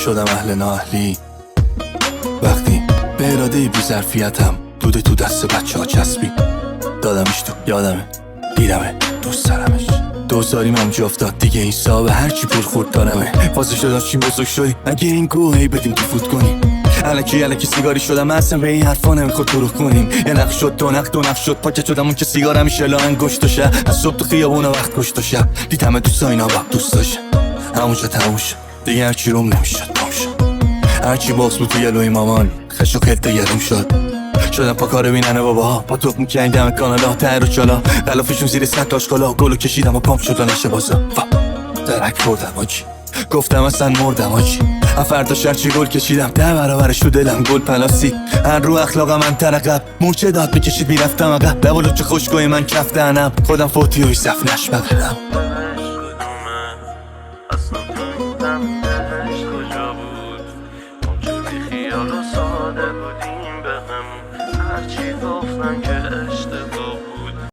شدم اهل نااهلی وقتی به اراده بی ظرفیتم دوده تو دست بچه ها چسبی دادمش تو یادمه دیدمه دوست دارمش دوزاریم هم جا افتاد دیگه این صاحب هرچی پول خورد دارمه واسه شد چی بزرگ شدی اگه این گوهی بدیم تو فوت کنیم الکی سیگاری شدم اصلا به این حرفا نمیخواد دروغ کنیم یه نق شد دو نق شد پاکت شدم اون که سیگار همیشه لاهن گشت و شب از صبح تو خیابون وقت کشت و شب دیدمه دوستا اینا با دوست داشت همونجا تموم شد دیگه هرچی روم نمیشد تموم شد هرچی باز بود توی لوی مامان خش و خلطه گرم شد شدم پا کار بیننه باباها پا توق میکنیم دم کانالا تر و چالا غلافشون زیر سن تاشکالا گلو کشیدم و پامپ شد و نشه بازا درک خوردم آجی گفتم اصلا مردم آجی فردا شرچی گل کشیدم 10 برابرش تو دلم گل پلاسی هر رو اخلاقم من ترقب مورچه داد میکشید میرفتم عقب لبالو چه خوشگوی من کف دهنم خودم فوتی و صف نش بقیدم اصلا فهمیدم دلش کجا بود اونجوری خیال و ساده بودیم به هم هرچی گفتن که اشتباه